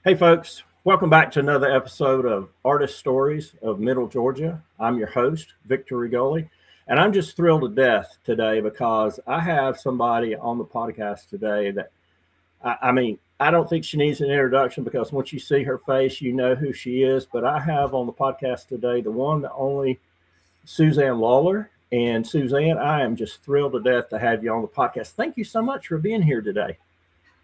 Hey, folks, welcome back to another episode of Artist Stories of Middle Georgia. I'm your host, Victor Rigoli, and I'm just thrilled to death today because I have somebody on the podcast today that I don't think she needs an introduction because once you see her face, you know who she is. But I have on the podcast today the one, the only Suzanne Lawler. And Suzanne, I am just thrilled to death to have you on the podcast. Thank you so much for being here today.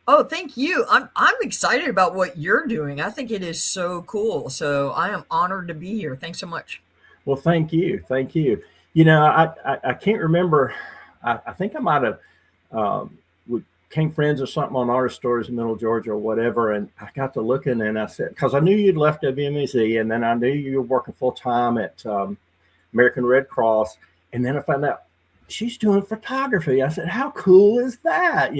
Oh, thank you. I'm excited about what you're doing. I think it is so cool. So I am honored to be here. Thanks so much. Well, thank you. Thank you. I can't remember. I think I might have we became friends or something on Artist Stories in Middle Georgia or whatever. And I got to looking and I said, because I knew you'd left WMAZ and then I knew you were working full time at American Red Cross. And then I found out she's doing photography. I said, how cool is that?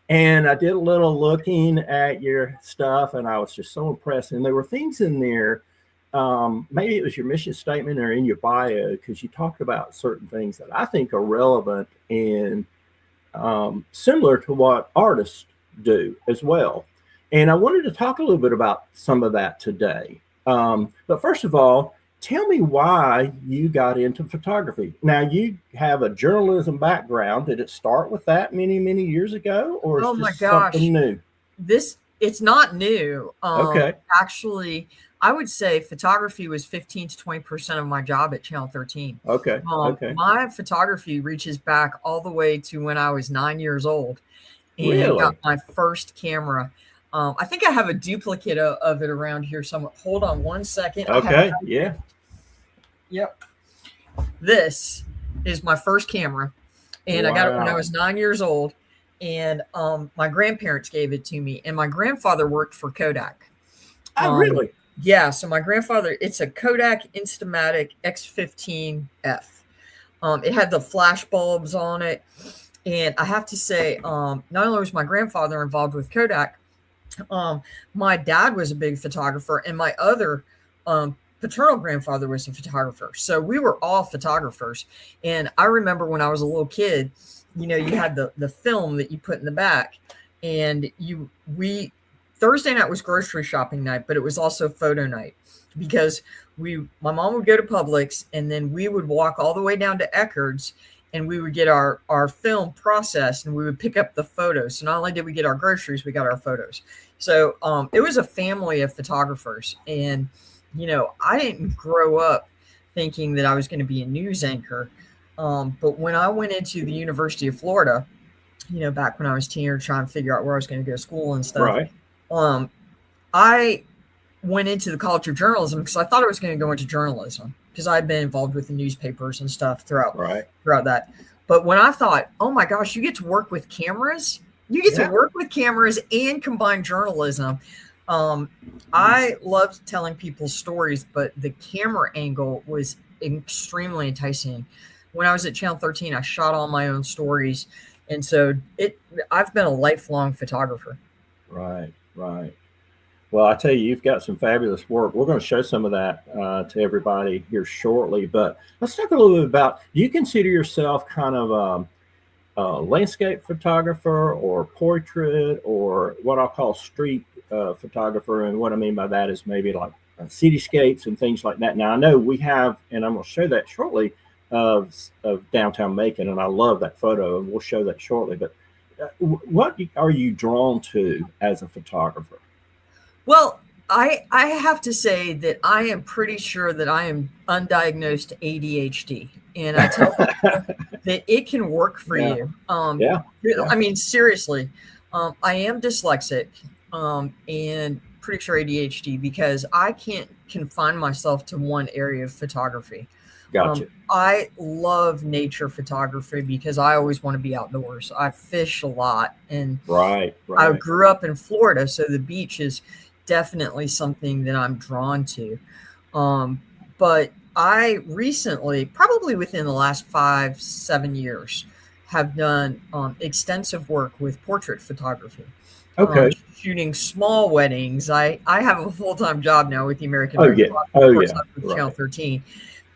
And I did a little looking at your stuff and I was just so impressed. And there were things in there. Maybe it was your mission statement or in your bio, because you talked about certain things that I think are relevant and similar to what artists do as well. And I wanted to talk a little bit about some of that today. But first of all, tell me why you got into photography. Now, you have a journalism background. Did it start with that many, many years ago, or is this something new? It's not new. Okay. Actually, I would say photography was 15 to 20% of my job at Channel 13. Okay. My photography reaches back all the way to when I was 9 years old and Really? got my first camera. I think I have a duplicate of it around here somewhere. Hold on one second. Okay. Yeah. Yep. This is my first camera, and I got it when I was 9 years old, and my grandparents gave it to me, and my grandfather worked for Kodak. Oh, really? Yeah. So my grandfather, it's a Kodak Instamatic X15F. It had the flash bulbs on it, and I have to say, not only was my grandfather involved with Kodak, my dad was a big photographer, and my other paternal grandfather was a photographer. So we were all photographers. And I remember when I was a little kid, you had the film that you put in the back, and Thursday night was grocery shopping night, but it was also photo night because my mom would go to Publix and then we would walk all the way down to Eckerd's and we would get our film processed and we would pick up the photos. So not only did we get our groceries, we got our photos. So it was a family of photographers. And I didn't grow up thinking that I was going to be a news anchor. But when I went into the University of Florida, back when I was a teenager trying to figure out where I was going to go to school and stuff, Right. I went into the College of Journalism because I thought I was going to go into journalism because I'd been involved with the newspapers and stuff throughout that. But when I thought, oh my gosh, you get to work with cameras, to work with cameras and combine journalism. I loved telling people stories, but the camera angle was extremely enticing. When I was at Channel 13, I shot all my own stories. And so I've been a lifelong photographer. Right. Well, I tell you, you've got some fabulous work. We're going to show some of that to everybody here shortly. But let's talk a little bit about, do you consider yourself kind of a landscape photographer or portrait or what I'll call street photographer? And what I mean by that is maybe like cityscapes and things like that. Now, I know we have, and I'm going to show that shortly, of downtown Macon, and I love that photo, and we'll show that shortly. But what are you drawn to as a photographer? Well, I have to say that I am pretty sure that I am undiagnosed ADHD, and I tell people that it can work for you. I mean, seriously, I am dyslexic and pretty sure ADHD because I can't confine myself to one area of photography. Gotcha. I love nature photography because I always want to be outdoors. I fish a lot, and right. I grew up in Florida, so the beach is definitely something that I'm drawn to. But I recently, probably within the last 5-7 years, have done extensive work with portrait photography. Okay. Shooting small weddings. I have a full-time job now with the American Red Cross. With Channel 13.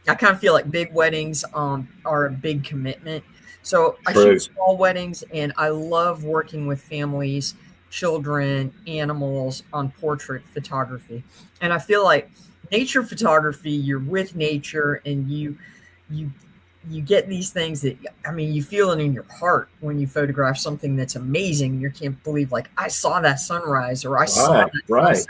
I kind of feel like big weddings are a big commitment. So I shoot small weddings, and I love working with families children, animals on portrait photography. And I feel like nature photography, you're with nature and you you get these things that, I mean, you feel it in your heart when you photograph something that's amazing. You can't believe, like, I saw that sunrise, or I saw that sunset,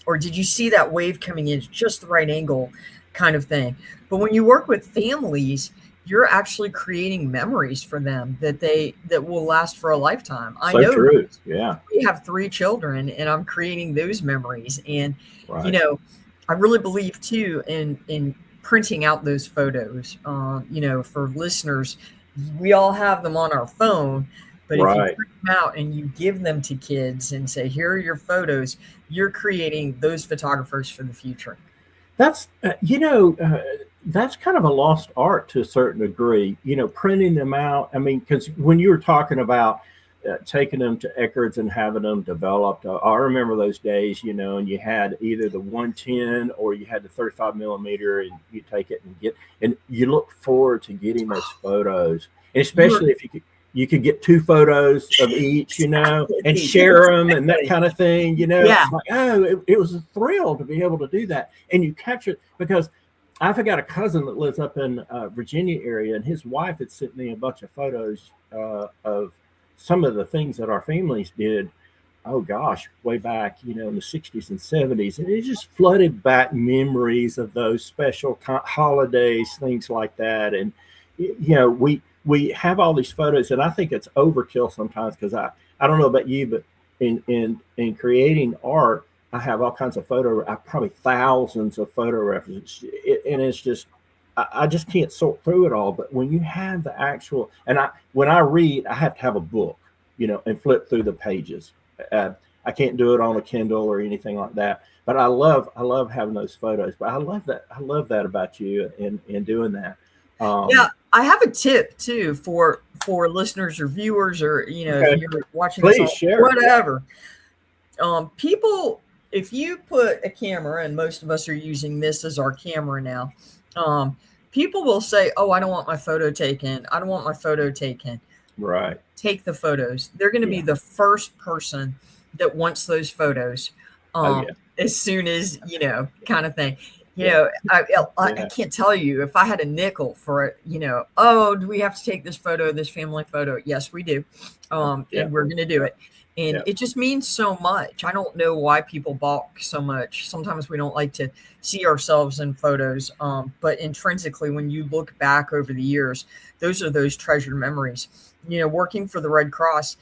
or did you see that wave coming in just the right angle, kind of thing. But when you work with families, you're actually creating memories for them that will last for a lifetime. I know true. Yeah. We have 3 children, and I'm creating those memories. And Right. you know, I really believe too in printing out those photos. For listeners, we all have them on our phone, but if you print them out and you give them to kids and say, here are your photos, you're creating those photographers for the future. That's that's kind of a lost art to a certain degree, printing them out. I mean, because when you were talking about taking them to Eckerd's and having them developed, I remember those days, and you had either the 110 or you had the 35 millimeter, and you take it and you look forward to getting those photos, and especially if you could get 2 photos of each, and share them and that kind of thing, Yeah. It's like, it was a thrill to be able to do that. And you capture it, because I've got a cousin that lives up in Virginia area, and his wife had sent me a bunch of photos of some of the things that our families did. Oh gosh, way back, in the 60s and 70s. And it just flooded back memories of those special holidays, things like that. And, we have all these photos, and I think it's overkill sometimes, because I don't know about you, but in creating art, I have all kinds of probably thousands of photo references, and it's just, I just can't sort through it all. But when you have the actual, and when I read, I have to have a book, and flip through the pages. I can't do it on a Kindle or anything like that. But I love having those photos. But I love that about you in doing that. Yeah, I have a tip too for listeners or viewers, or if you're watching this, please share whatever. People, if you put a camera, and most of us are using this as our camera now, people will say, "Oh, I don't want my photo taken. I don't want my photo taken." Right. Take the photos. They're going to be the first person that wants those photos. As soon as, kind of thing. I can't tell you, if I had a nickel for it, oh, do we have to take this photo, this family photo? Yes, we do. And we're going to do it. And it just means so much. I don't know why people balk so much. Sometimes we don't like to see ourselves in photos. But intrinsically, when you look back over the years, those are those treasured memories. Working for the Red Cross,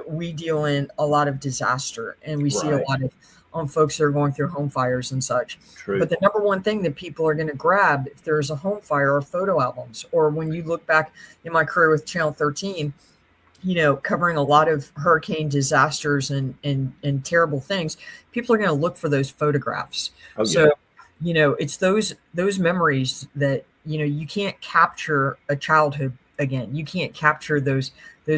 we deal in a lot of disaster, and we see a lot of folks that are going through home fires and such. True. But the number one thing that people are going to grab if there's a home fire are photo albums. Or when you look back in my career with Channel 13, covering a lot of hurricane disasters and terrible things, people are going to look for those photographs. So, it's those memories that, you can't capture a childhood again. You can't capture those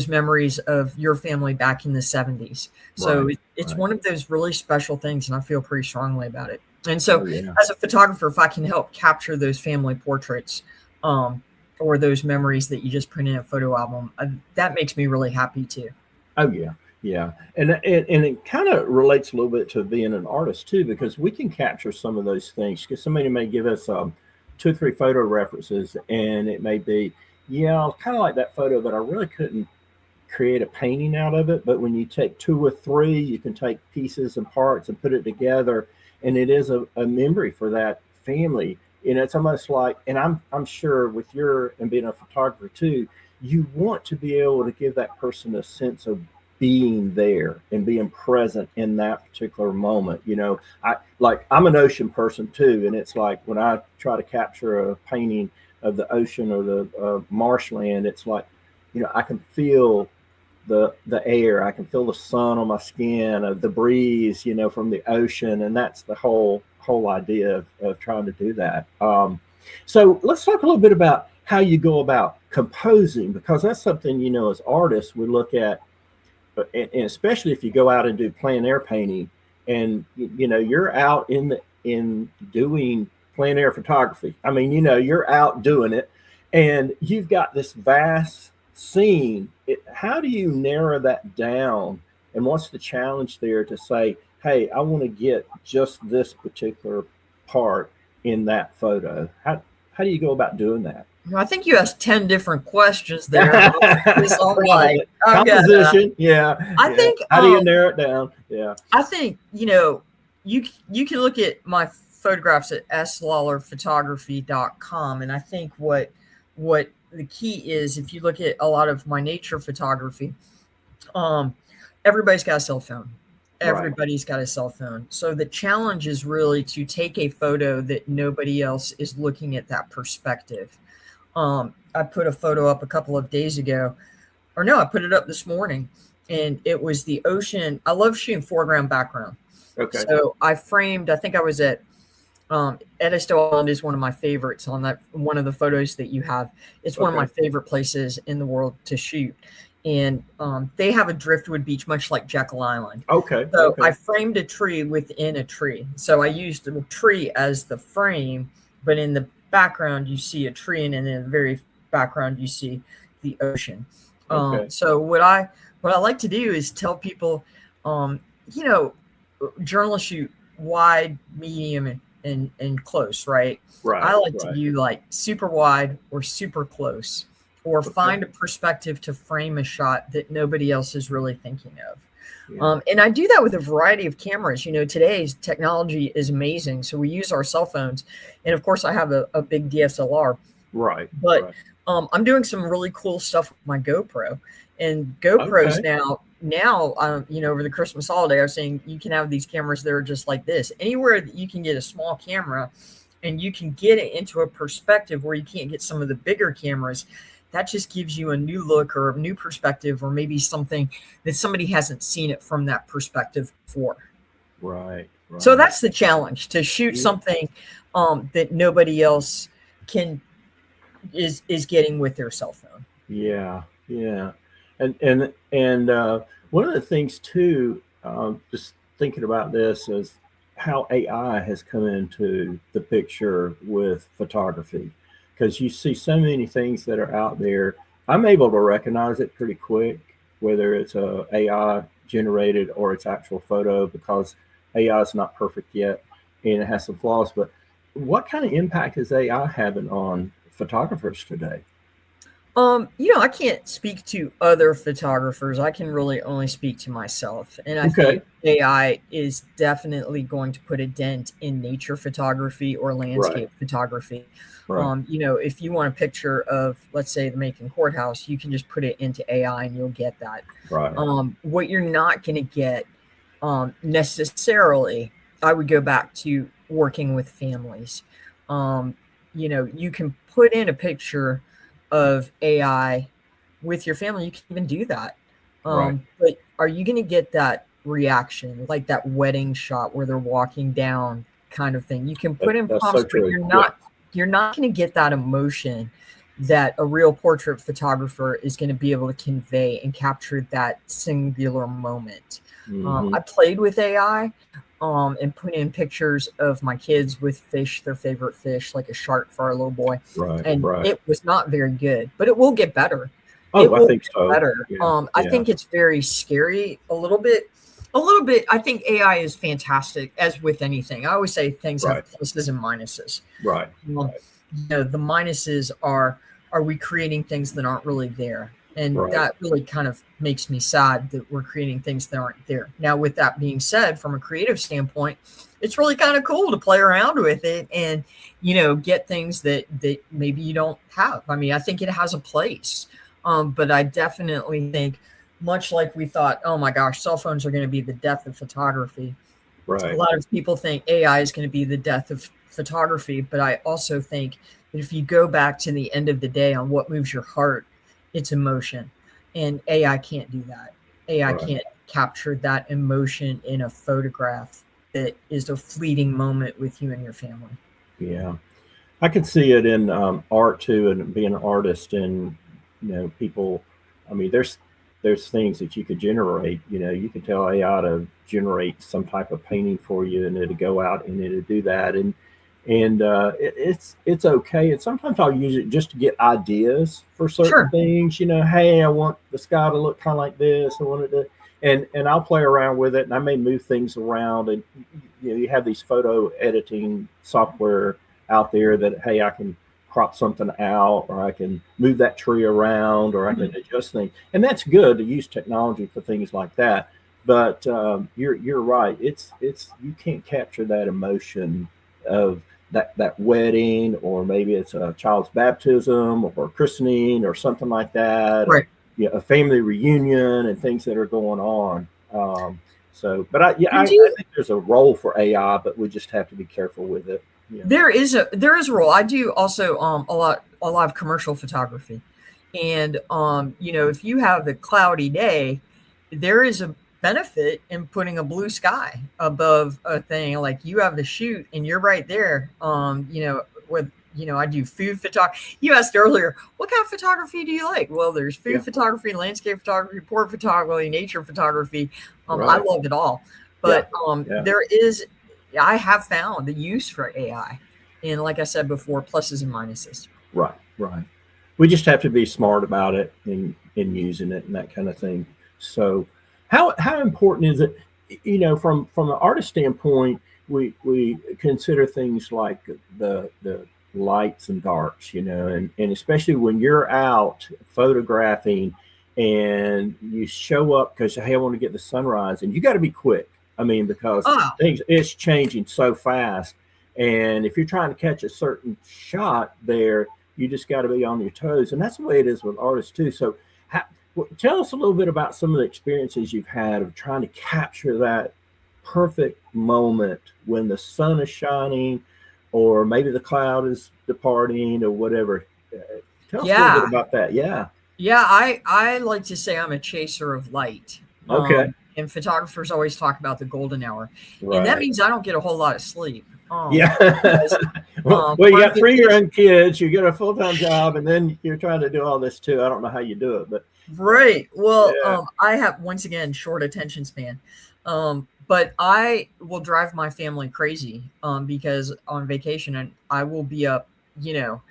memories of your family back in the 70s. So it's one of those really special things, and I feel pretty strongly about it. And so as a photographer, if I can help capture those family portraits, or those memories that you just print in a photo album, that makes me really happy too. Oh yeah. Yeah. And it kind of relates a little bit to being an artist too, because we can capture some of those things, because somebody may give us 2 or 3 photo references, and it may be, kind of like that photo, but I really couldn't create a painting out of it. But when you take 2 or 3, you can take pieces and parts and put it together, and it is a memory for that family. It's almost like, and I'm sure with and being a photographer too, you want to be able to give that person a sense of being there and being present in that particular moment. I'm an ocean person too, and it's like when I try to capture a painting of the ocean or the marshland, it's like, I can feel the air, I can feel the sun on my skin, the breeze, from the ocean, and that's the whole idea of trying to do that. So let's talk a little bit about how you go about composing, because that's something, as artists, we look at, and especially if you go out and do plein air painting, and you're out in doing plein air photography. I mean, you're out doing it, and you've got this vast scene. How do you narrow that down And what's the challenge there to say, hey, I want to get just this particular part in that photo? How do you go about doing that? I think you asked 10 different questions there. It's all like, Probably. Composition, yeah, I yeah. think, How do you narrow it down? Yeah. I think, you can look at my photographs at slawlerphotography.com. And I think what the key is, if you look at a lot of my nature photography, everybody's got a cell phone. Everybody's got a cell phone. So the challenge is really to take a photo that nobody else is looking at that perspective. I put a photo up a couple of days ago, or no, I put it up this morning, and it was the ocean. I love shooting foreground background. Okay. So I think I was at Edisto Island is one of my favorites on that. One of the photos that you have, it's one of my favorite places in the world to shoot. And they have a driftwood beach, much like Jekyll Island. Okay. So I framed a tree within a tree. So I used a tree as the frame, but in the background you see a tree, and in the very background you see the ocean. So what I like to do is tell people, journalists shoot wide, medium, and close, right? I like to do like super wide or super close, or find a perspective to frame a shot that nobody else is really thinking of. Yeah. And I do that with a variety of cameras. Today's technology is amazing. So we use our cell phones. And of course I have a big DSLR. Right. But I'm doing some really cool stuff with my GoPro. And GoPros now, over the Christmas holiday, I was saying you can have these cameras that are just like this. Anywhere that you can get a small camera and you can get it into a perspective where you can't get some of the bigger cameras, that just gives you a new look or a new perspective, or maybe something that somebody hasn't seen it from that perspective before. Right. So that's the challenge, to shoot something that nobody else is getting with their cell phone. Yeah. And one of the things too, just thinking about this, is how AI has come into the picture with photography, because you see so many things that are out there. I'm able to recognize it pretty quick, whether it's a AI generated or it's actual photo, because AI is not perfect yet and it has some flaws. But what kind of impact is AI having on photographers today? I can't speak to other photographers. I can really only speak to myself. And I think AI is definitely going to put a dent in nature photography or landscape photography. If you want a picture of, let's say, the Macon Courthouse, you can just put it into AI and you'll get that. What you're not going to get necessarily, I would go back to working with families. You can put in a picture of AI with your family. You can even do that. But are you going to get that reaction, like that wedding shot where they're walking down kind of thing? You can put in prompts, but you're not going to get that emotion that a real portrait photographer is going to be able to convey and capture that singular moment. I played with AI and put in pictures of my kids with fish, their favorite fish, like a shark for our little boy. It was not very good, but it will get better. I think so. Better. I think it's very scary a little bit. I think AI is fantastic, as with anything. I always say things have pluses and minuses. The minuses are we creating things that aren't really there? And that really kind of makes me sad that we're creating things that aren't there. Now, with that being said, from a creative standpoint, it's really kind of cool to play around with it and, get things that maybe you don't have. I mean, I think it has a place. But I definitely think, much like we thought, oh my gosh, cell phones are going to be the death of photography. A lot of people think AI is going to be the death of photography. But I also think that if you go back to the end of the day on what moves your heart, it's emotion, and AI can't do that. AI can't capture that emotion in a photograph that is a fleeting moment with you and your family. Yeah, I can see it in art too, and being an artist, and people. I mean, there's things that you could generate. You could tell AI to generate some type of painting for you, and it'll go out and it'll do that, and and it's okay. And sometimes I'll use it just to get ideas for certain Sure. things. Hey, I want the sky to look kind of like this. I want it to, and I'll play around with it, and I may move things around. And you have these photo editing software out there that, hey, I can crop something out, or I can move that tree around, or I can adjust things, and that's good to use technology for things like that. But you're right. It's you can't capture that emotion of that wedding, or maybe it's a child's baptism or christening or something like that, or Right. a family reunion and things that are going on. But And I think there's a role for AI, but we just have to be careful with it. Yeah. there is a role. I do also a lot of commercial photography, and if you have a cloudy day, there is a benefit in putting a blue sky above a thing. Like, you have the shoot and you're right there. With I do food photography. You asked earlier, what kind of photography do you like? Well, there's food Yeah. photography, landscape photography, port photography, nature photography. I Right. love it all. Yeah. But Yeah. I have found the use for AI, and like I said before, pluses and minuses. Right. Right. We just have to be smart about it and in using it and that kind of thing. So, how important is it? From the artist standpoint, we consider things like the lights and darks, and especially when you're out photographing and you show up because, hey, I want to get the sunrise, and you got to be quick. I mean, because Oh, things it's changing so fast, and if you're trying to catch a certain shot there, you just got to be on your toes, and that's the way it is with artists too. So, tell us a little bit about some of the experiences you've had of trying to capture that perfect moment when the sun is shining, or maybe the cloud is departing, or whatever. Tell us a little bit yeah. about that. Yeah. Yeah, I like to say I'm a chaser of light. Okay. And photographers always talk about the golden hour, and that Right. means I don't get a whole lot of sleep. Yeah. Because Well, you on got three vacation, young kids, you get a full time job, and then you're trying to do all this too. I don't know how you do it, but right? Well, yeah. I have, once again, short attention span, but I will drive my family crazy because on vacation, and I will be up, you know,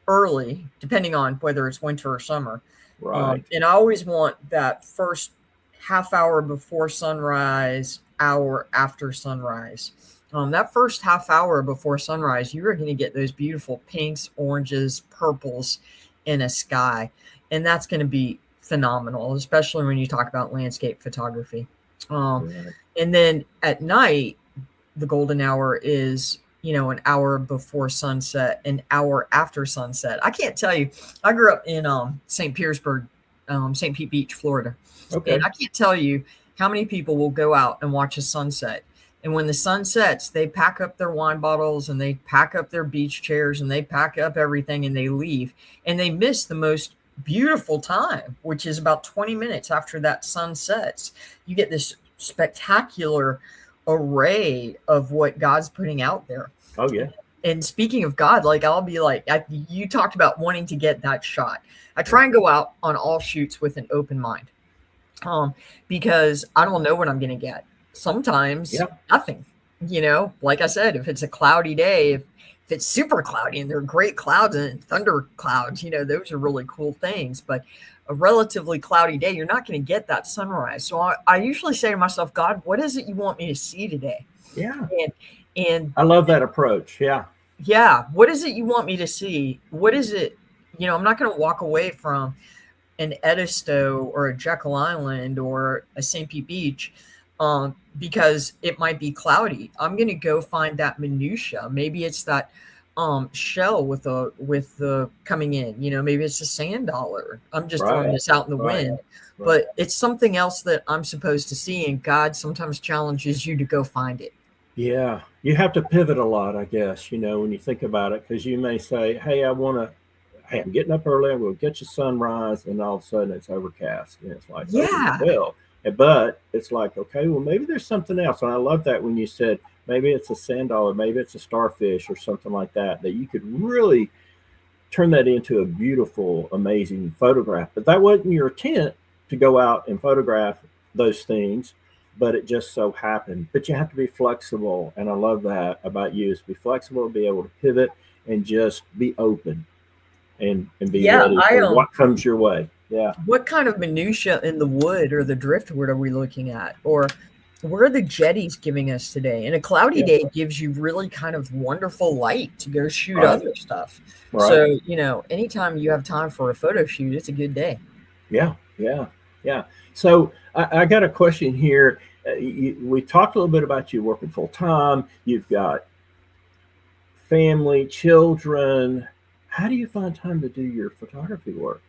early, depending on whether it's winter or summer. Right. And I always want that first half hour before sunrise, hour after sunrise. That first half hour before sunrise, you are going to get those beautiful pinks, oranges, purples in a sky. And that's going to be phenomenal, especially when you talk about landscape photography. Um, Right. and then at night, the golden hour is, an hour before sunset, an hour after sunset. I can't tell you. I grew up in St. Petersburg, St. Pete Beach, Florida, and Okay. I can't tell you how many people will go out and watch a sunset. And when the sun sets, they pack up their wine bottles and they pack up their beach chairs and they pack up everything and they leave, and they miss the most beautiful time, which is about 20 minutes after that sun sets. You get this spectacular array of what God's putting out there. Oh yeah. And speaking of God, like, I'll be like, you talked about wanting to get that shot. I try and go out on all shoots with an open mind, because I don't know what I'm going to get. Sometimes Yeah. nothing. Like I said, if it's a cloudy day, if it's super cloudy and there are great clouds and thunder clouds, those are really cool things. But a relatively cloudy day, you're not going to get that sunrise. So I usually say to myself, God, what is it you want me to see today? Yeah. And I love that approach. Yeah. yeah, what is it you want me to see? What is it? I'm not going to walk away from an Edisto or a Jekyll Island or a St. Pete Beach because it might be cloudy. I'm going to go find that minutia. Maybe it's that shell with the coming in. Maybe it's a sand dollar. I'm just throwing Right. this out in the Right. wind, Right. but it's something else that I'm supposed to see, and God sometimes challenges you to go find it. Yeah, you have to pivot a lot, I guess, when you think about it, because you may say, hey, hey, I'm getting up early, I'm going to get you sunrise, and all of a sudden it's overcast. And it's like, oh, Yeah. well, but it's like, okay, well, maybe there's something else. And I love that when you said, maybe it's a sand dollar, maybe it's a starfish or something like that, that you could really turn that into a beautiful, amazing photograph. But that wasn't your intent to go out and photograph those things. but it just so happened. But you have to be flexible, and I love that about you, is be flexible, be able to pivot, and just be open and be Yeah, ready I for what comes your way. Yeah. what kind of minutia in the wood or the driftwood are we looking at? Or where are the jetties giving us today? And a cloudy Yeah. day gives you really kind of wonderful light to go shoot Right. other stuff. Right. So, anytime you have time for a photo shoot, it's a good day. Yeah. Yeah. Yeah. So I got a question here. We talked a little bit about you working full time. You've got family, children. How do you find time to do your photography work?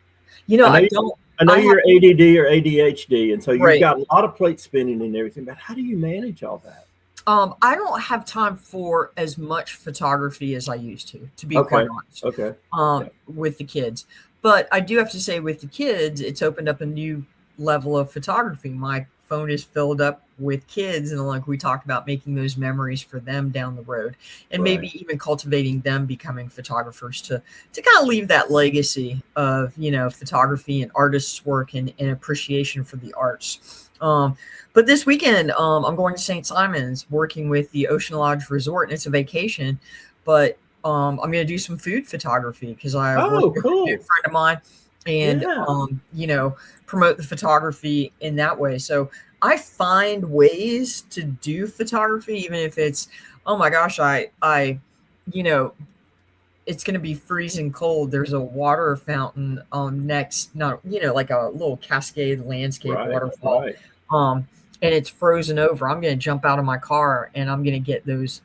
I know I you, don't, I know I have, you're ADD or ADHD, and so you've right. got a lot of plate spinning and everything. But how do you manage all that? I don't have time for as much photography as I used to be quite Okay. honest, Okay. Yeah. with the kids. But I do have to say, with the kids, it's opened up a new level of photography. My phone is filled up with kids, and like we talked about, making those memories for them down the road, and Right. maybe even cultivating them becoming photographers to kind of leave that legacy of photography and artists' work and appreciation for the arts. But this weekend, I'm going to St. Simon's, working with the Ocean Lodge Resort, and it's a vacation. But I'm going to do some food photography because I work Oh, with a good cool. friend of mine, and Yeah. promote the photography in that way. So I find ways to do photography, even if it's, oh my gosh, you know, it's going to be freezing cold. There's a water fountain next, not like a little cascade landscape Right. waterfall, Right. um, and it's frozen over. I'm going to jump out of my car and I'm going to get those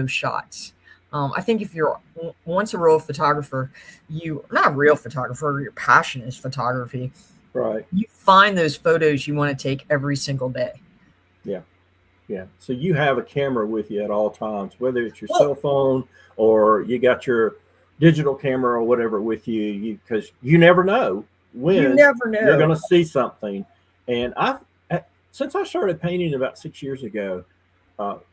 shots. I think if you're once a real photographer, you not a real photographer, your passion is photography. Right. You find those photos you want to take every single day. Yeah. Yeah. So you have a camera with you at all times, whether it's your cell Well, phone or you got your digital camera or whatever with you, because you never know you when never you're going know. to see something. And since I started painting about 6 years ago,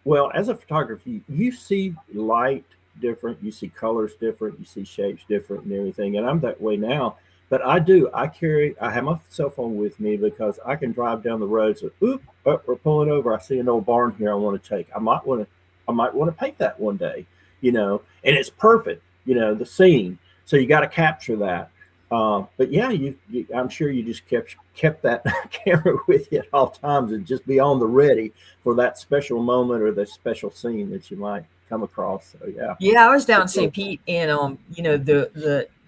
well, as a photographer, you see light different, you see colors different, you see shapes different and everything. And I'm that way now. But I have my cell phone with me because I can drive down the road. So, oop, oh, we're pulling over. I see an old barn here I want to take. I might want to paint that one day, and it's perfect, the scene. So you got to capture that. But yeah, I'm sure you just kept that camera with you at all times and just be on the ready for that special moment or the special scene that you might come across. So yeah, Yeah, I was down in it's cool. St. Pete, and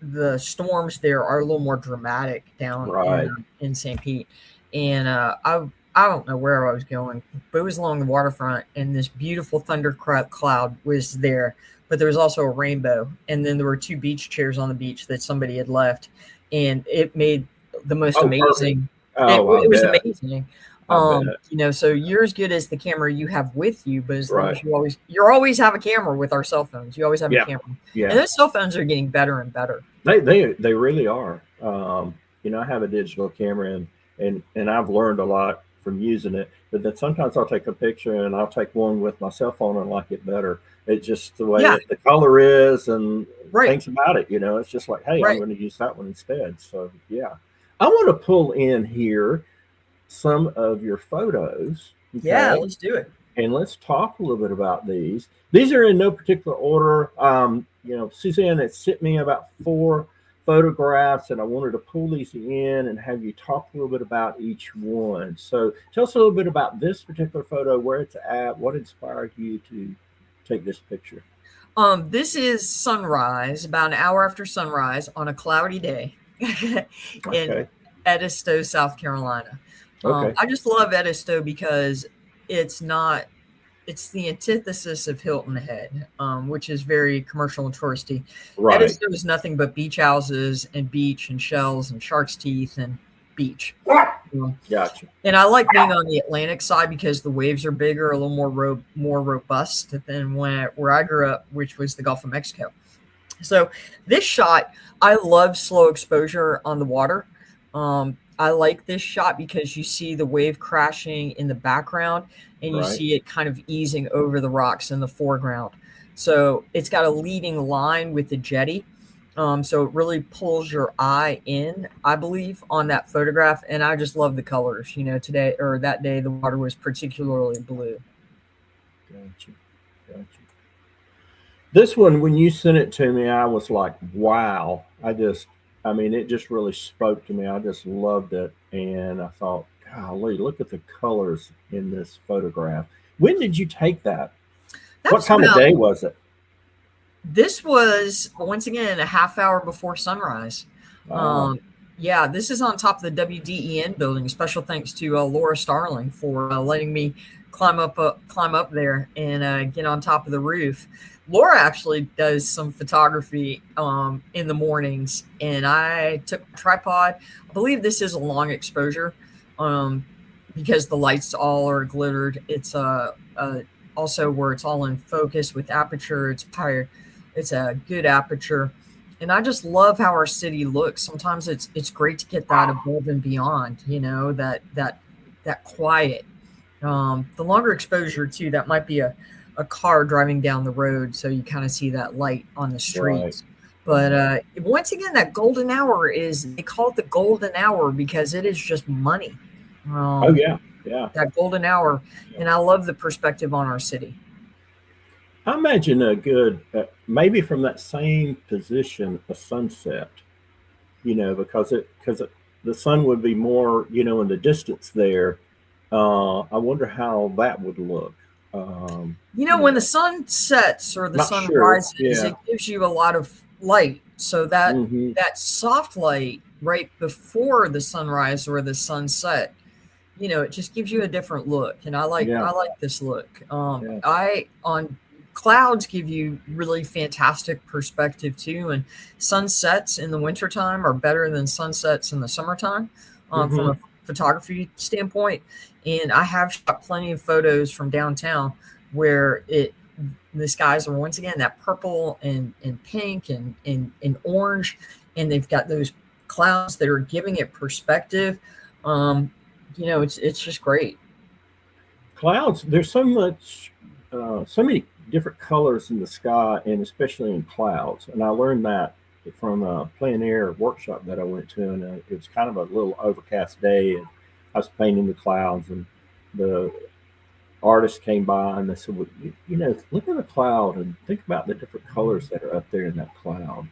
the storms there are a little more dramatic down Right. in St. Pete, and I don't know where I was going, but it was along the waterfront, and this beautiful cloud was there, but there was also a rainbow, and then there were two beach chairs on the beach that somebody had left, and it made the most Oh, perfect. amazing. It, Oh, I it was bet. amazing. I bet. So you're as good as the camera you have with you, but as long Right. as you always have a camera with our cell phones. You always have a Yeah. camera. And Yeah. those cell phones are getting better and better. They really are. I have a digital camera and I've learned a lot from using it. But then sometimes I'll take a picture and I'll take one with my cell phone and like it better. It's just the way Yeah, the color is and right, things about it. It's just like, hey, I'm right. going to use that one instead. So yeah, I want to pull in here some of your photos. Yeah, Okay. let's do it. And let's talk a little bit about these. These are in no particular order. Suzanne had sent me about 4 photographs, and I wanted to pull these in and have you talk a little bit about each one. So tell us a little bit about this particular photo, where it's at, what inspired you to take this picture. This is sunrise, about an hour after sunrise on a cloudy day in Okay. Edisto, South Carolina. Okay. I just love Edisto because it's not, it's the antithesis of Hilton Head, which is very commercial and touristy. Right. Edisto is nothing but beach houses and beach and shells and shark's teeth and beach. Gotcha. And I like being on the Atlantic side because the waves are bigger, a little more robust than where I grew up, which was the Gulf of Mexico. So this shot, I love slow exposure on the water. I like this shot because you see the wave crashing in the background and you Right. see it kind of easing over the rocks in the foreground. So it's got a leading line with the jetty. So it really pulls your eye in, I believe, on that photograph. And I just love the colors. Today or that day, the water was particularly blue. Gotcha. Gotcha. This one, when you sent it to me, I was like, wow. I mean, it just really spoke to me. I just loved it. And I thought, golly, look at the colors in this photograph. When did you take that? That What was time of day was it? This was once again a half hour before sunrise. Wow. Yeah, this is on top of the WDEN building. Special thanks to Laura Starling for letting me climb up there and get on top of the roof. Laura actually does some photography in the mornings, and I took a tripod. I believe this is a long exposure because the lights all are glittered. It's also where it's all in focus with aperture. It's higher. It's a good aperture. And I just love how our city looks. Sometimes it's great to get that above and beyond, that quiet. The longer exposure too, that might be a car driving down the road, so you kind of see that light on the Right. streets. But once again, that golden hour they call it the golden hour because it is just money. Oh, yeah. Yeah. That golden hour. And I love the perspective on our city. I imagine a good, maybe from that same position, a sunset, because the sun would be more, in the distance there. I wonder how that would look. Um, When the sun sets or the Not sun sure. rises, Yeah. it gives you a lot of light. So that Hmm. that soft light right before the sunrise or the sunset, it just gives you a different look. And Yeah. I like this look. Yeah. I on clouds give you really fantastic perspective too. And sunsets in the wintertime are better than sunsets in the summertime from Hmm. a photography standpoint. And I have shot plenty of photos from downtown where the skies are once again that purple and pink and orange, and they've got those clouds that are giving it perspective. It's just great. Clouds. There's so many different colors in the sky, and especially in clouds. And I learned that from a plein air workshop that I went to, and it was kind of a little overcast day, and I was painting the clouds, and the artist came by and they said, well, look at the cloud and think about the different colors that are up there in that cloud.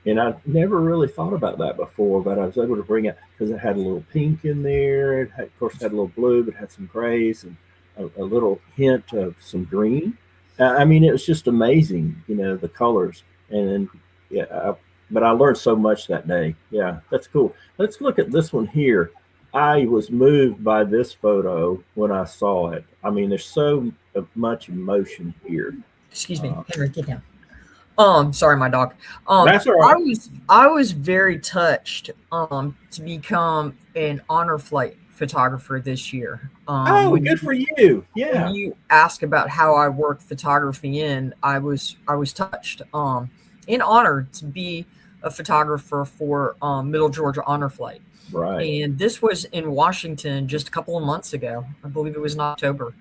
And I never really thought about that before, but I was able to bring it because it had a little pink in there. Of course, it had a little blue, but it had some grays and a little hint of some green. I mean, it was just amazing, the colors. And yeah, but I learned so much that day. Yeah, that's cool. Let's look at this one here. I was moved by this photo when I saw it. I mean, there's so much emotion here. Excuse me, Uh, Henry, get down. Sorry, my dog. that's all I right. was very touched to become an honor flight photographer this year. Oh, good for you. When Yeah. you ask about how I work photography in, I was touched. In honor to be a photographer for Middle Georgia Honor Flight, Right. and this was in Washington just a couple of months ago. I believe it was in October,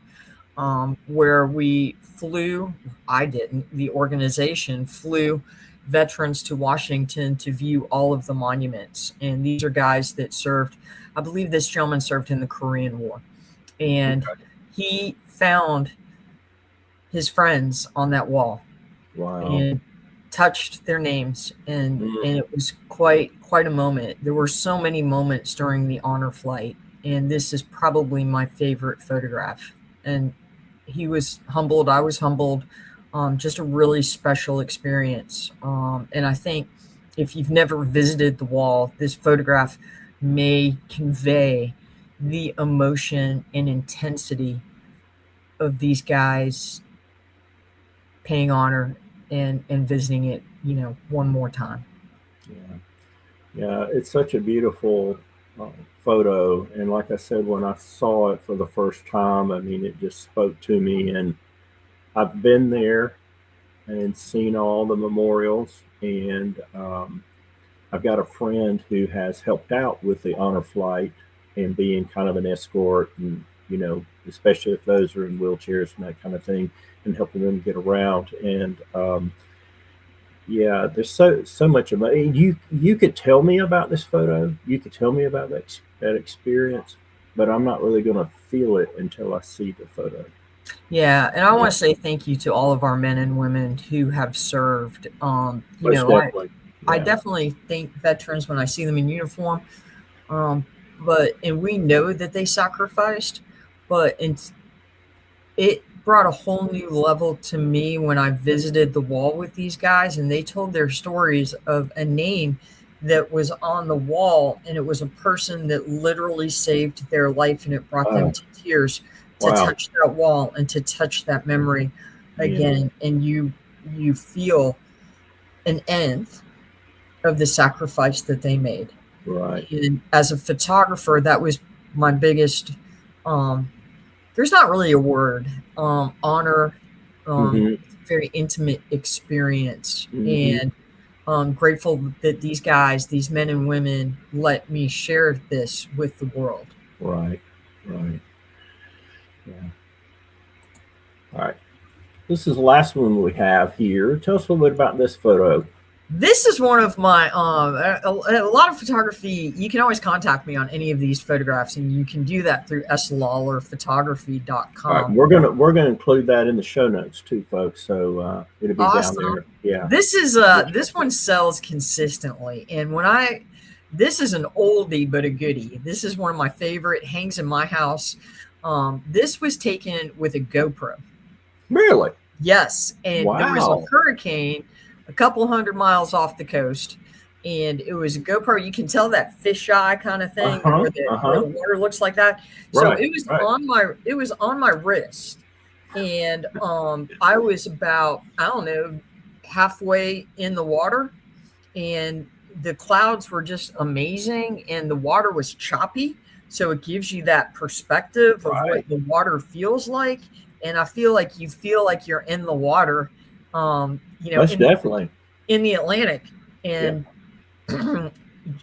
where we flew. I didn't. The organization flew veterans to Washington to view all of the monuments, and these are guys that served. I believe this gentleman served in the Korean War, and Okay. he found his friends on that wall Wow. and touched their names, and Mm. it was quite a moment. There were so many moments during the honor flight, and this is probably my favorite photograph. And he was humbled, I was humbled. Just a really special experience. And I think if you've never visited the wall, this photograph may convey the emotion and intensity of these guys paying honor and visiting it, one more time. Yeah. Yeah. It's such a beautiful uh, photo. And like I said, when I saw it for the first time, I mean, it just spoke to me. And I've been there and seen all the memorials. And I've got a friend who has helped out with the honor flight and being kind of an escort, and especially if those are in wheelchairs and that kind of thing, and helping them get around. And Yeah, there's so much about it. You could tell me about this photo. You could tell me about that experience, but I'm not really going to feel it until I see the photo. Yeah, and I Yeah, want to say thank you to all of our men and women who have served. most definitely. I Yeah. definitely thank veterans when I see them in uniform. Um, and we know that they sacrificed, but it brought a whole new level to me when I visited the wall with these guys and they told their stories of a name that was on the wall, and it was a person that literally saved their life, and it brought them Oh, to tears to wow. touch that wall and to touch that memory Yeah. again. And you feel an end of the sacrifice that they made. Right. And as a photographer, that was my biggest um there's not really a word. Honor, Mm-hmm. very intimate experience, Mm-hmm. and grateful that these guys, these men and women, let me share this with the world. Right. Right. Yeah. All right. This is the last one we have here. Tell us a little bit about this photo. This is one of my a lot of photography. You can always contact me on any of these photographs, and you can do that through All right, slawlerphotography.com. we're gonna include that in the show notes too, folks. So it'll be down Awesome. there. Yeah. This is We'll check this it. one sells consistently, and this is an oldie but a goodie. This is one of my favorite, hangs in my house. This was taken with a GoPro. Really? Yes, and there was a Wow. hurricane a couple hundred miles off the coast, and it was a GoPro. You can tell that fisheye kind of Uh thing huh. Uh where huh. the water looks like that. So Right. Right. it was on my wrist, and I was about, I don't know, halfway in the water, and the clouds were just amazing, and the water was choppy, so it gives you that perspective of what Right. the water feels like. And I feel like you feel like you're in the water, Most definitely. in the Atlantic. Yeah. And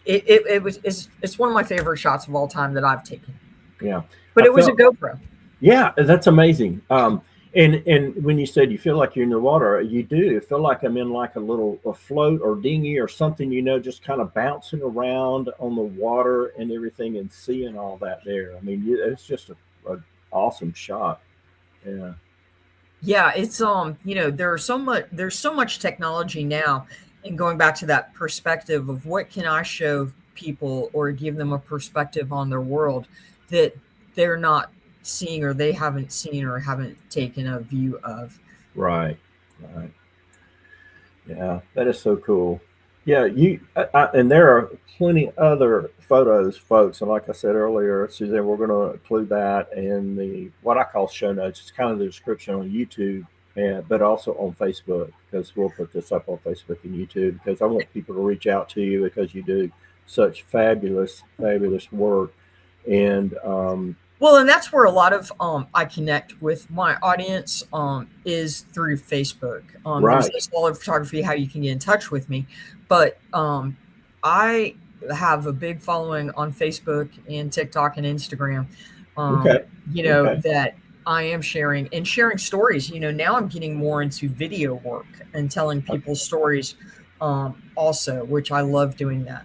it's one of my favorite shots of all time that I've taken. Yeah. But I it was a felt. GoPro. Yeah, that's amazing. And when you said you feel like you're in the water, you do feel like I'm in like a float or dinghy or something, just kind of bouncing around on the water and everything and seeing all that there. I mean, it's just a awesome shot. Yeah. Yeah, it's there's so much technology now, and going back to that perspective of what can I show people or give them a perspective on their world that they're not seeing, or they haven't seen, or haven't taken a view of. Right. Right. Yeah, that is so cool. Yeah, and there are plenty other photos, folks. And like I said earlier, Suzanne, we're going to include that in the what I call show notes. It's kind of the description on YouTube, and but also on Facebook, because we'll put this up on Facebook and YouTube, because I want people to reach out to you because you do such fabulous, fabulous work. And Well, and that's where a lot of I connect with my audience is through Facebook. There's right, this Lawler Photography, how you can get in touch with me, but I have a big following on Facebook and TikTok and Instagram. Um, okay, okay, that I am sharing stories. Now I'm getting more into video work and telling people stories, also, which I love doing that.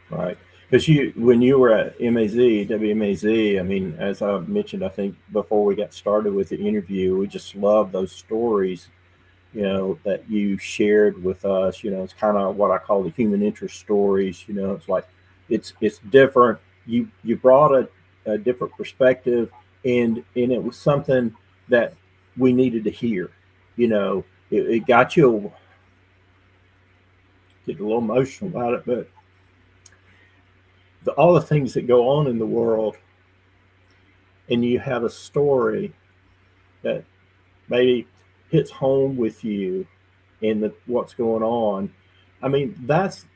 right. Because when you were at WMAZ, I mean, as I mentioned, I think before we got started with the interview, we just love those stories, that you shared with us. It's kind of what I call the human interest stories. It's like it's different. You brought a different perspective, and it was something that we needed to hear. It got you get a little emotional about it, but all the things that go on in the world, and you have a story that maybe hits home with you in what's going on. I mean,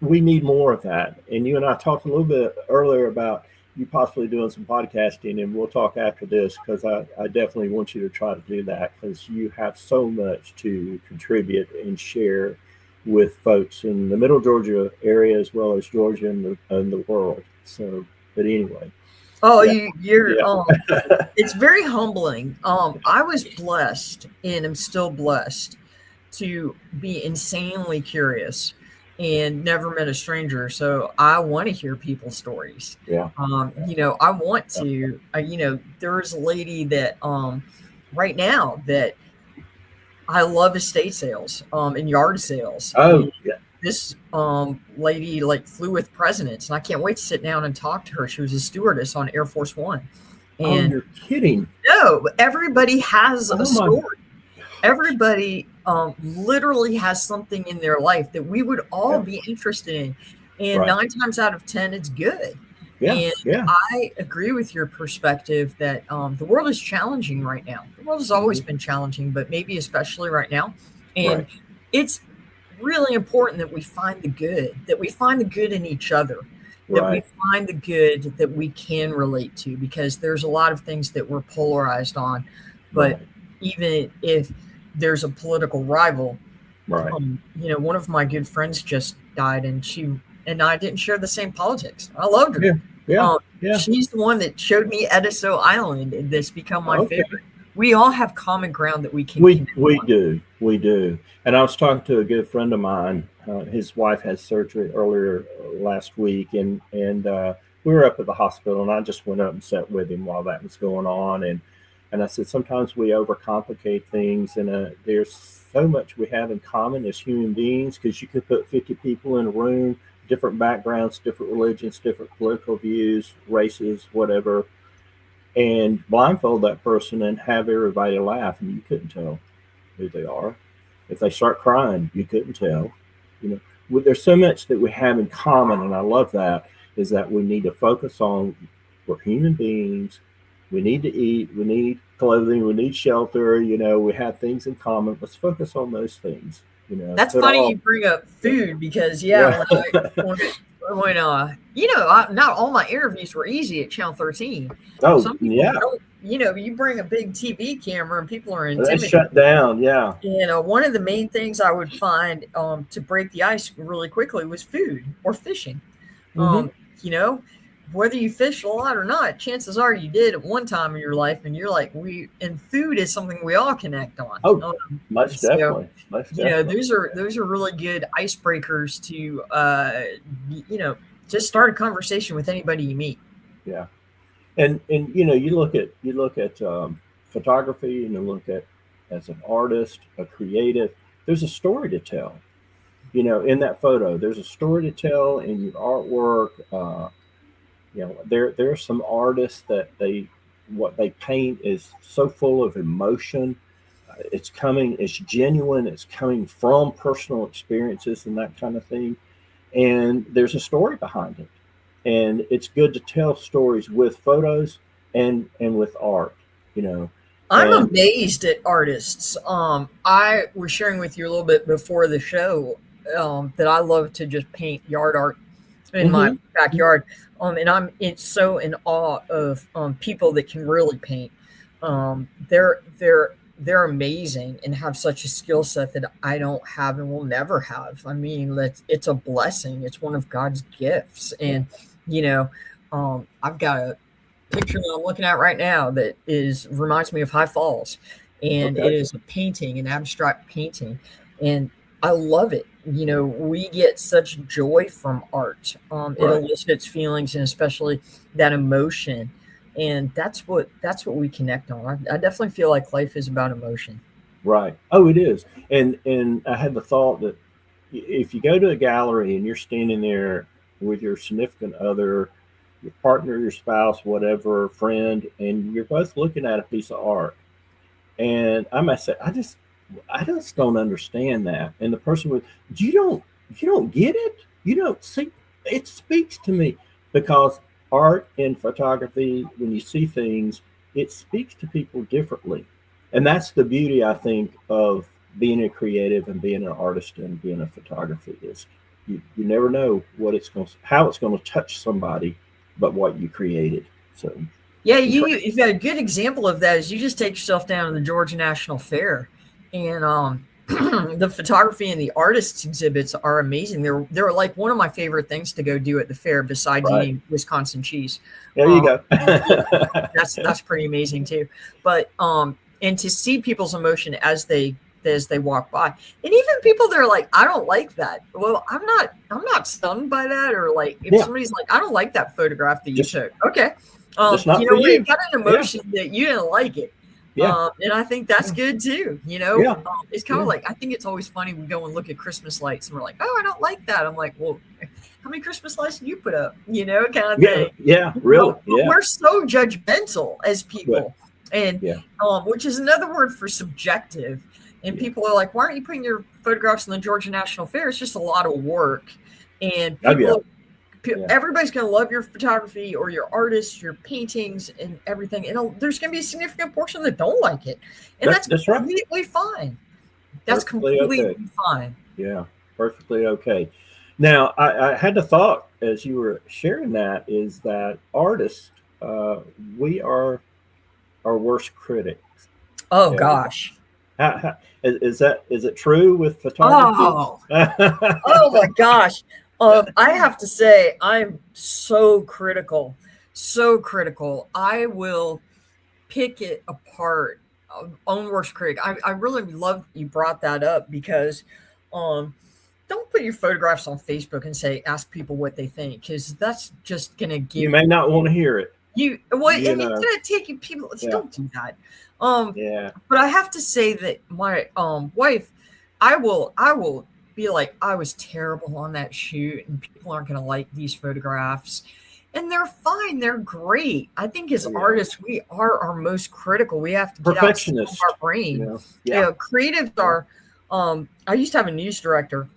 we need more of that. And you and I talked a little bit earlier about you possibly doing some podcasting, and we'll talk after this, because I definitely want you to try to do that, because you have so much to contribute and share with folks in the Middle Georgia area as well as Georgia and the world. So, but anyway, Oh, yeah, you're yeah, it's very humbling. I was blessed, and am still blessed, to be insanely curious and never met a stranger. So I want to hear people's stories. Yeah. I want to, there's a lady that right now that I love estate sales and yard sales. Oh, And yeah. this lady like flew with presidents, and I can't wait to sit down and talk to her. She was a stewardess on Air Force One. Oh, And you're kidding. no, everybody has a Oh, my. story. Everybody literally has something in their life that we would all Yeah. be interested in. And Right. 9 times out of 10, it's good. Yeah. And Yeah. I agree with your perspective that the world is challenging right now. The world has always been challenging, but maybe especially right now. And Right. it's really important that we find the good in each other, that we Right. find the good that we can relate to, because there's a lot of things that we're polarized on. But Right. even if there's a political rival, Right. one of my good friends just died, and she and I didn't share the same politics. I loved her. Yeah. Yeah. Um, Yeah. She's the one that showed me Ediso Island, and that's become my Okay. favorite. We all have common ground that we can We connect on. do. And I was talking to a good friend of mine. His wife had surgery earlier last week, and we were up at the hospital, and I just went up and sat with him while that was going on, and I said sometimes we overcomplicate things, and there's so much we have in common as human beings, because you could put 50 people in a room, different backgrounds, different religions, different political views, races, whatever, and blindfold that person and have everybody laugh, and you couldn't tell who they are. If they start crying, you couldn't tell. There's so much that we have in common, and I love that. Is that we need to focus on, we're human beings. We need to eat. We need clothing. We need shelter. We have things in common. Let's focus on those things. That's funny you bring up food, because Yeah. not all my interviews were easy at Channel 13. Oh, Some people yeah. don't, you bring a big TV camera and people are They intimidated. shut down. Yeah. One of the main things I would find to break the ice really quickly was food or fishing. Whether you fish a lot or not, chances are you did at one time in your life, and you're like, and food is something we all connect on. Oh, most definitely. Those are really good icebreakers to just start a conversation with anybody you meet. Yeah. And you look at photography, and you look at, as an artist, a creative, there's a story to tell. In that photo, there's a story to tell in your artwork. There are some artists that what they paint is so full of emotion. It's genuine. It's coming from personal experiences and that kind of thing. And there's a story behind it. And it's good to tell stories with photos and with art. I'm amazed at artists. I was sharing with you a little bit before the show that I love to just paint yard art in my backyard. And it's so in awe of people that can really paint. They're amazing and have such a skill set that I don't have and will never have. I mean, it's a blessing. It's one of God's gifts. And, I've got a picture that I'm looking at right now that reminds me of High Falls. And It is a painting, an abstract painting. And I love it. We get such joy from art. It elicits feelings, and especially that emotion. And that's what we connect on. I definitely feel like life is about emotion. Right. Oh, it is. And I had the thought that if you go to a gallery and you're standing there with your significant other, your partner, your spouse, whatever, friend, and you're both looking at a piece of art, and I must say, I just don't understand that. And the person would, you don't get it? You don't see? It speaks to me, because art and photography, when you see things, it speaks to people differently. And that's the beauty, I think, of being a creative and being an artist and being a photographer, is you never know how it's going to touch somebody, but what you created. So yeah, you've got a good example of that. Is you just take yourself down to the Georgia National Fair, and the photography and the artists exhibits are amazing. They're like one of my favorite things to go do at the fair, besides eating Wisconsin cheese. There you go. That's pretty amazing too. But and to see people's emotion as they as they walk by. And even people that are like, I don't like that. Well, I'm not stunned by that. Or like if somebody's like, I don't like that photograph that you took. Okay. Just not you for know, you. you got an emotion that you didn't like it. Yeah. And I think that's good too. You know, it's kind of like, I think it's always funny. We go and look at Christmas lights and we're like, oh, I don't like that. I'm like, well, how many Christmas lights did you put up? You know, kind of thing. Yeah, really. We're so judgmental as people. Right. And which is another word for subjective. And people are like, why aren't you putting your photographs in the Georgia National Fair? It's just a lot of work. And everybody's going to love your photography or your artists, your paintings and everything. And there's going to be a significant portion that don't like it. And that's completely fine. That's completely fine. Yeah, perfectly okay. Now, I had the thought as you were sharing that is that artists, we are our worst critics. Oh, gosh. Is it true with photography? Oh my gosh. I have to say, I'm so critical. I will pick it apart. Own worst critic. I really love that you brought that up because don't put your photographs on Facebook and ask people what they think, because that's just going to give you may not want to hear it. It's going to take you people. Don't do that. But I have to say that my wife, I will be like, I was terrible on that shoot and people aren't going to like these photographs. And they're fine. They're great. I think as artists, we are our most critical. We have to get out of our brain. Creatives are, I used to have a news director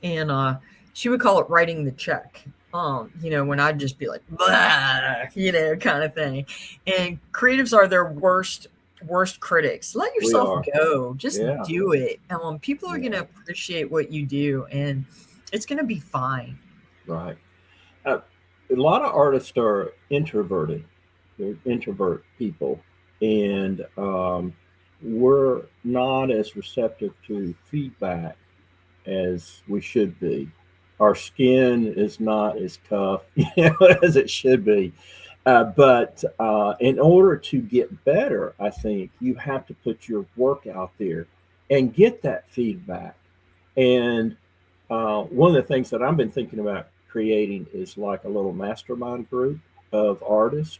and she would call it writing the check. When I'd just be like, blah, kind of thing. And creatives are their worst critics. Let yourself go. Just do it. People are going to appreciate what you do, and it's going to be fine. Right. A lot of artists are introverted. They're introvert people, and we're not as receptive to feedback as we should be. Our skin is not as tough as it should be. But in order to get better, I think you have to put your work out there and get that feedback. And one of the things that I've been thinking about creating is like a little mastermind group of artists,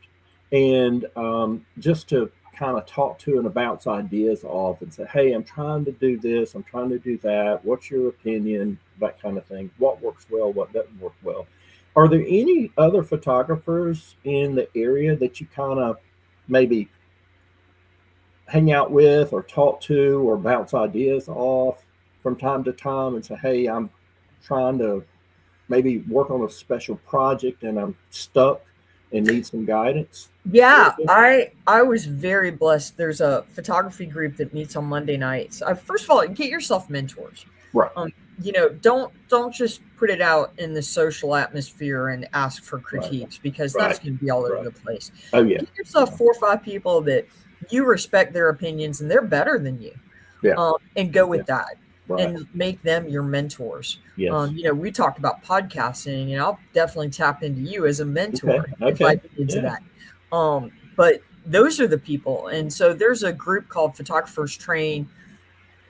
and just to kind of talk to and bounce ideas off and say, hey, I'm trying to do this, I'm trying to do that. What's your opinion? That kind of thing. What works well, what doesn't work well. Are there any other photographers in the area that you kind of maybe hang out with or talk to or bounce ideas off from time to time and say, hey, I'm trying to maybe work on a special project and I'm stuck and need some guidance? Yeah, I was very blessed. There's a photography group that meets on Monday nights. First of all, get yourself mentors. Right. Don't just put it out in the social atmosphere and ask for critiques, because that's going to be all over the place. Oh yeah. Get yourself 4 or 5 people that you respect their opinions and they're better than you. Yeah. And go with that. Right. And make them your mentors. Yes. We talked about podcasting, and I'll definitely tap into you as a mentor if Okay. I get into that. But those are the people. And so there's a group called Photographers Train.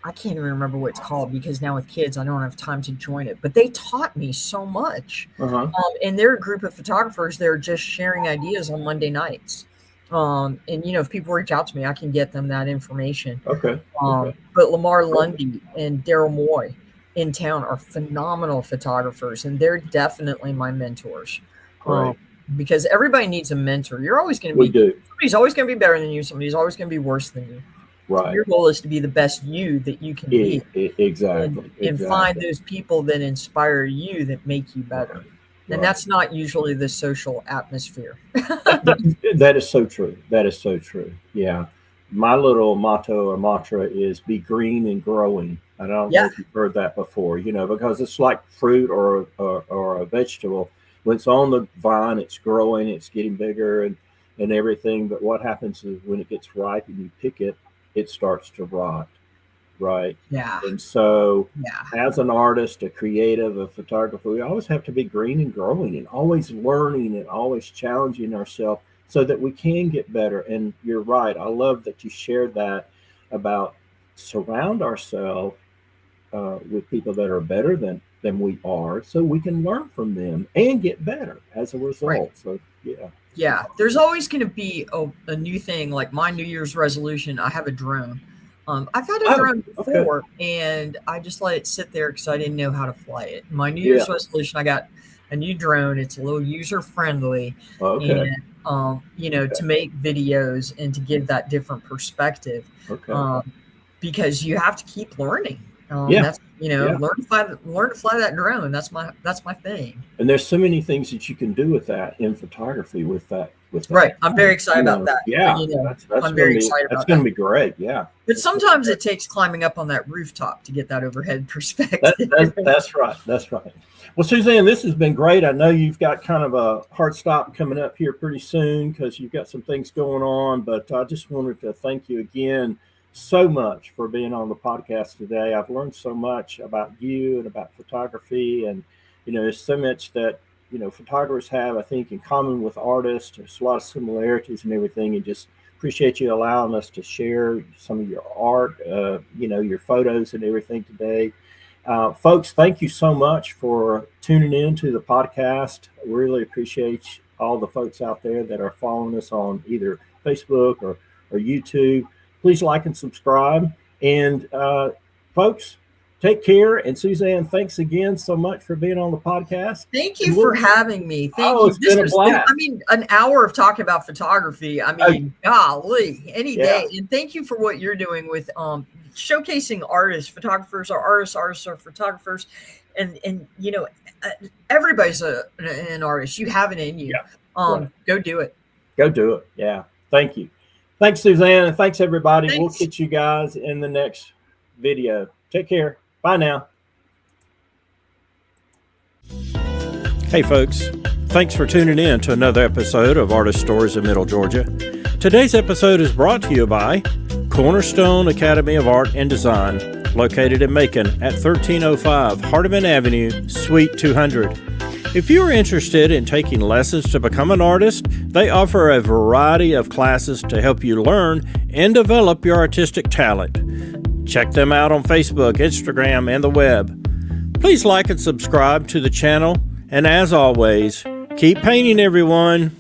I can't even remember what it's called because now with kids, I don't have time to join it. But they taught me so much. And they're a group of photographers. They're just sharing ideas on Monday nights. And if people reach out to me, I can get them that information. Okay. But Lamar Lundy and Daryl Moy in town are phenomenal photographers, and they're definitely my mentors. Because everybody needs a mentor. You're always going to be. Somebody's always going to be better than you. Somebody's always going to be worse than you. Right. Your goal is to be the best you that you can be. Exactly. And find those people that inspire you, that make you better. And that's not usually the social atmosphere. That is so true. That is so true. Yeah. My little motto or mantra is be green and growing. I don't know if you've heard that before, because it's like fruit or a vegetable. When it's on the vine, it's growing, it's getting bigger and everything. But what happens is when it gets ripe and you pick it, it starts to rot. Right. Yeah. And so as an artist, a creative, a photographer, we always have to be green and growing and always learning and always challenging ourselves so that we can get better. And you're right. I love that you shared that about surround ourselves with people that are better than we are, so we can learn from them and get better as a result. Right. So yeah. Yeah, there's always going to be a new thing. Like my New Year's resolution, I have a drone. I've had a drone before, and I just let it sit there because I didn't know how to fly it. My New Year's resolution, I got a new drone. It's a little user friendly, and to make videos and to give that different perspective. Because you have to keep learning. That's learn to fly that drone. That's my thing. And there's so many things that you can do with that in photography with that. Right. I'm very excited about that. Yeah. I'm very excited about that. That's going to be great. Yeah. But sometimes it takes climbing up on that rooftop to get that overhead perspective. That's right. That's right. Well, Suzanne, this has been great. I know you've got kind of a hard stop coming up here pretty soon because you've got some things going on, but I just wanted to thank you again so much for being on the podcast today. I've learned so much about you and about photography, and there's so much that photographers have, I think, in common with artists. There's a lot of similarities and everything, and just appreciate you allowing us to share some of your art, your photos and everything today. Folks, thank you so much for tuning in to the podcast. I really appreciate all the folks out there that are following us on either Facebook or YouTube. Please like and subscribe. And folks, take care. And Suzanne, thanks again so much for being on the podcast. Thank you for having me. Thank you. It's been a blast. An hour of talking about photography. Golly, any day. And thank you for what you're doing with showcasing artists. Photographers are artists. Artists are photographers. And everybody's an artist. You have it in you. Yeah. Go do it. Go do it. Yeah. Thank you. Thanks, Suzanne, and thanks, everybody. Thanks. We'll catch you guys in the next video. Take care. Bye now. Hey, folks. Thanks for tuning in to another episode of Artist Stories of Middle Georgia. Today's episode is brought to you by Cornerstone Academy of Art and Design, located in Macon at 1305 Hardeman Avenue, Suite 200. If you are interested in taking lessons to become an artist, they offer a variety of classes to help you learn and develop your artistic talent. Check them out on Facebook, Instagram, and the web. Please like and subscribe to the channel, and as always, keep painting, everyone.